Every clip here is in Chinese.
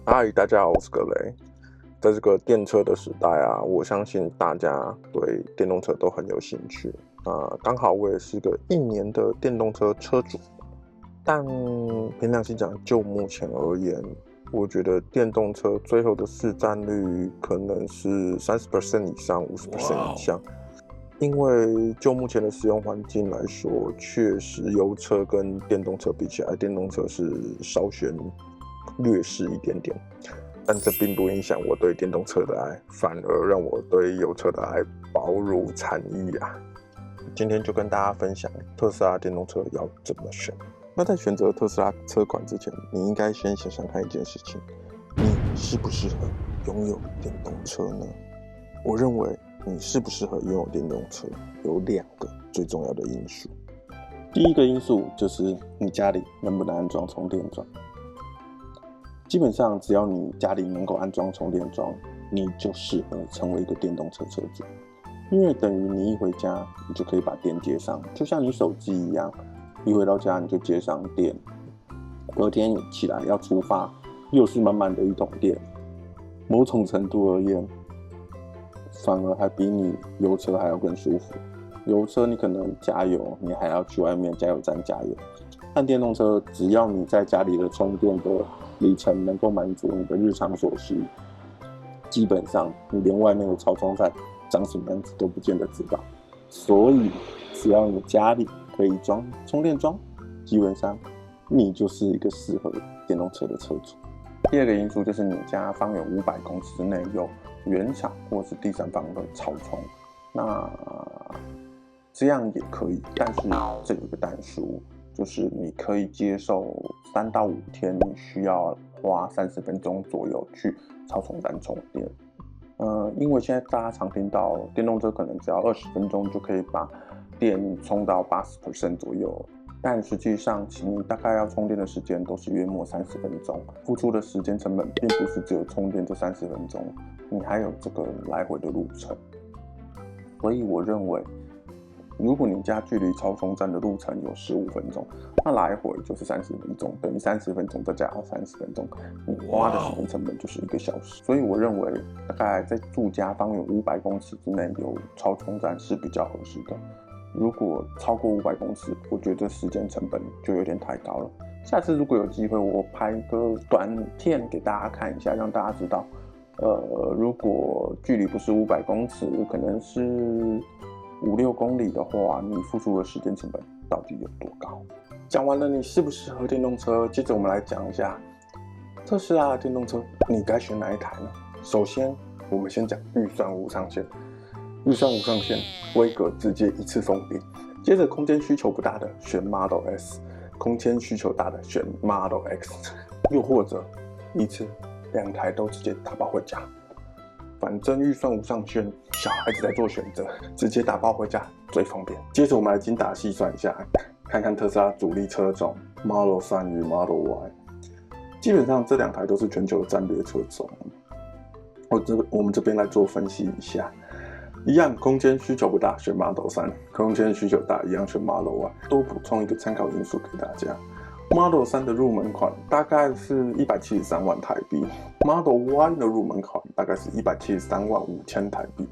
嗨，大家好，我是格雷。在这个电车的时代啊，我相信大家对电动车都很有兴趣。刚好我也是个1年的电动车车主，但凭良心讲，就目前而言，我觉得电动车最后的市占率可能是30% 以上，50% 以下。因为就目前的使用环境来说，确实油车跟电动车比起来，电动车是稍显劣势一点点。但这并不影响我对电动车的爱，反而让我对油车的爱薄如蝉翼啊！今天就跟大家分享特斯拉电动车要怎么选。那在选择特斯拉车款之前，你应该先想想看一件事情：你适不适合拥有电动车呢？我认为你适不适合拥有电动车有2个最重要的因素。第一个因素就是你家里能不能安装充电桩。基本上只要你家里能够安装充电桩，你就适合成为一个电动车车主，因为等于你一回家，你就可以把电接上，就像你手机一样，一回到家你就接上电，隔天你起来要出发，又是满满的一桶电。某种程度而言，反而还比你油车还要更舒服。油车你可能加油，你还要去外面加油站加油，但电动车只要你在家里的充电的里程能够满足你的日常所需，基本上你连外面的超充站长什么样子都不见得知道。所以只要你家里可以装充电桩，基本上你就是一个适合电动车的车主。第二个因素就是你家方圆500公尺之内有原厂或是第三方的超充，那这样也可以，但是这有一个但书，就是你可以接受3到5天你需要花30分钟左右去超充站充电。因为现在大家常听到电动车可能只要20分钟就可以把电充到80% 左右，但实际上你大概要充电的时间都是约莫30分钟，付出的时间成本并不是只有充电这30分钟，你还有这个来回的路程。所以我认为，如果你家距离超充站的路程有15分钟，那来回就是30分钟，等于30分钟再加上30分钟，你花的时间成本就是1个小时。所以我认为，大概在住家方圆500公尺之内有超充站是比较合适的。如果超过500公尺，我觉得时间成本就有点太高了。下次如果有机会，我拍个短片给大家看一下，让大家知道，如果距离不是500公尺，可能是5-6公里的话，你付出的时间成本到底有多高？讲完了你适不适合电动车，接着我们来讲一下特斯拉的电动车，你该选哪一台呢？首先，我们先讲预算无上限。预算无上限，规格直接一次封顶。接着空间需求不大的选 Model S， 空间需求大的选 Model X， 又或者一次2台都直接打包回家。反正预算无上限，小孩子在做选择，直接打包回家最方便。接着我们来精打细算一下，看看特斯拉主力车种 Model 3与 Model Y。基本上这2台都是全球的战略车种。我们这边来做分析一下。一样，空间需求不大，选 Model 3；空间需求大，一样选 Model Y。多补充一个参考因素给大家 ：Model 3的入门款大概是173万台币 ，Model Y 的入门款大概是173万5千台币。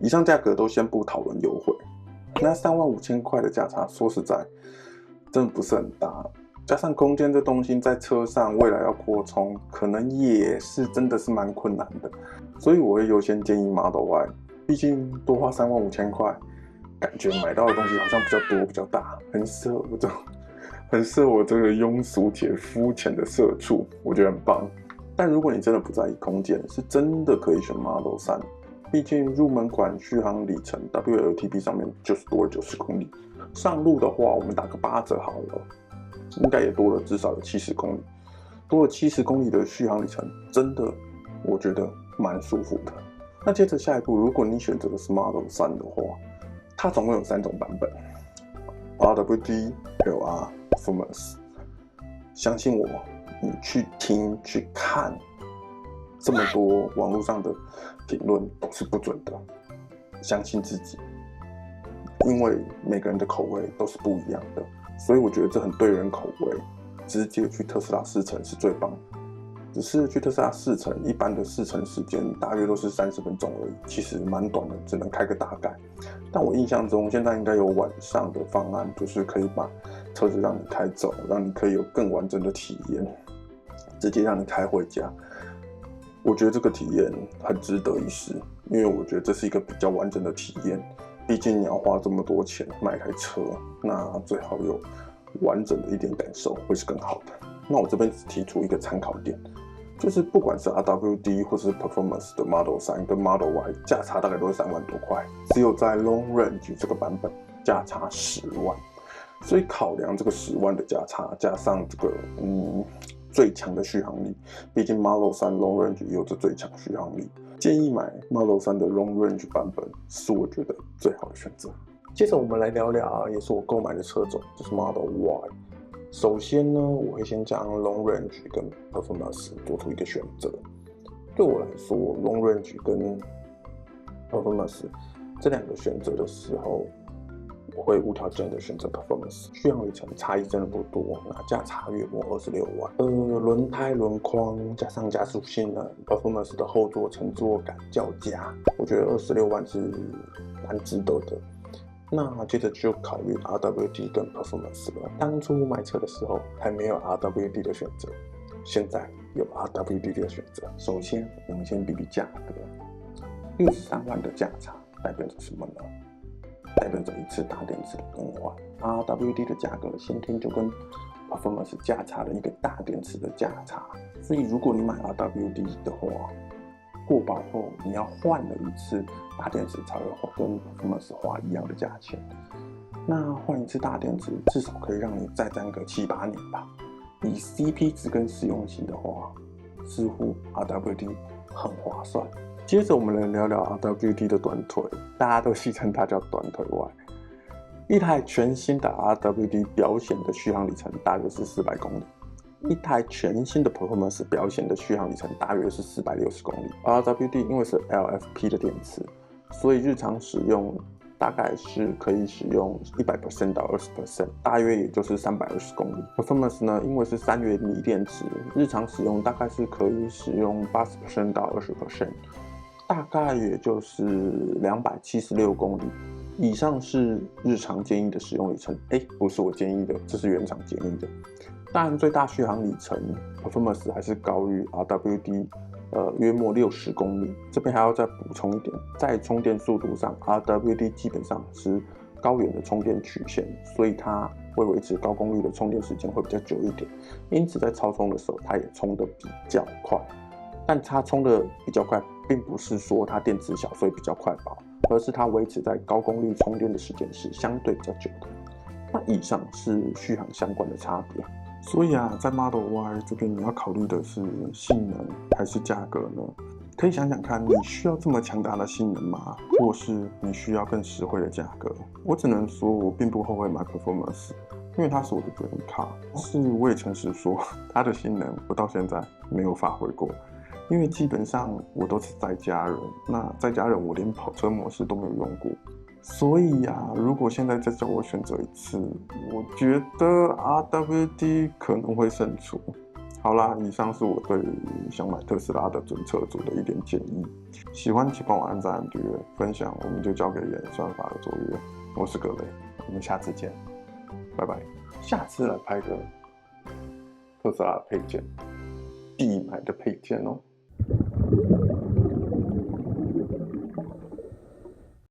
以上价格都先不讨论优惠，那3万5千块的价差，说实在，真的不是很大。加上空间这东西在车上未来要扩充，可能也是真的是蛮困难的，所以我会优先建议 Model Y。毕竟多花3万5千块，感觉买到的东西好像比较多比较大，很适合我这个庸俗且肤浅的社畜，我觉得很棒。但如果你真的不在意空间，是真的可以选 Model 3。毕竟入门款续航里程 WLTP 上面就是多了90公里，上路的话我们打个8折好了，应该也多了至少有70公里，多了70公里的续航里程，真的我觉得蛮舒服的。那接着下一步，如果你选择的是 Model 3的话，它总共有3种版本 ：RWD、LR、Performance。相信我，你去听去看这么多网络上的评论都是不准的，相信自己，因为每个人的口味都是不一样的，所以我觉得这很对人口味，直接去特斯拉试乘是最棒的。只是去特斯拉试乘，一般的试乘时间大约都是30分钟而已，其实蛮短的，只能开个大概。但我印象中现在应该有晚上的方案，就是可以把车子让你开走，让你可以有更完整的体验，直接让你开回家。我觉得这个体验很值得一试，因为我觉得这是一个比较完整的体验。毕竟你要花这么多钱买台车，那最好有完整的一点感受会是更好的。那我这边只提出一个参考点，就是不管是 RWD 或是 Performance 的 Model 3跟 Model Y 价差大概都是3万多块，只有在 Long Range 这个版本价差10万。所以考量这个10万的价差，加上这个最强的续航力，毕竟 Model 3 Long Range 也有着最强续航力，建议买 Model 3的 Long Range 版本是我觉得最好的选择。接着我们来聊聊，也是我购买的车种，就是 Model Y。首先呢，我会先将 Long Range 跟 Performance 做出一个选择。对我来说 ，Long Range 跟 Performance 这两个选择的时候，我会无条件的选择 Performance。续航里程差异真的不多，那价差约莫26万。轮胎、轮框加上加速性能 ，Performance 的后座乘坐感较佳，我觉得26万是蛮值得的。那接着就考虑 RWD 跟 Performance 了。当初买车的时候还没有 RWD 的选择，现在有 RWD 的选择。首先，我们先比比价格，63万的价差代表着什么呢？代表着一次大电池的更换。RWD 的价格先天就跟 Performance 价差了一个大电池的价差，所以如果你买 RWD 的话，过保后你要换了一次大电池才会跟 Performance 花一样的价钱。那换一次大电池至少可以让你再战个7、8年吧。以 CP 值跟实用性的话，似乎 RWD 很划算。接着我们来聊聊 RWD 的短腿，大家都戏称它叫短腿 Y。一台全新的 RWD 表显的续航里程大约是400公里。一台全新的 Performance 表现的续航里程大约是460公里。RWD 因为是 LFP 的电池，所以日常使用大概是可以使用100% 到20%，大约也就是320公里。Performance 呢，因为是3元锂电池，日常使用大概是可以使用80% 到20%，大概也就是276公里。以上是日常建议的使用里程，不是我建议的，这是原厂建议的。当然，最大续航里程 Performance 还是高于 RWD，约莫60公里。这边还要再补充一点，在充电速度上 ，RWD 基本上是高远的充电曲线，所以它会维持高功率的充电时间会比较久一点。因此，在超充的时候，它也充得比较快。但它充得比较快，并不是说它电池小所以比较快饱，而是它维持在高功率充电的时间是相对比较久的。那以上是续航相关的差别。所以在 Model Y 这边你要考虑的是性能还是价格呢？可以想想看，你需要这么强大的性能吗？或是你需要更实惠的价格？我只能说，我并不后悔买 Performance， 因为它是我的 Dream Car。但是我也诚实说，它的性能我到现在没有发挥过，因为基本上我都是在家人，那在家人我连跑车模式都没有用过。所以如果现在再叫我选择一次，我觉得 RWD 可能会胜出。好啦，以上是我对想买特斯拉的准车主的一点建议。喜欢请帮我按赞、订阅、分享，我们就交给演算法的作业。我是葛雷，我们下次见，拜拜。下次来拍个特斯拉的配件，必买的配件哦。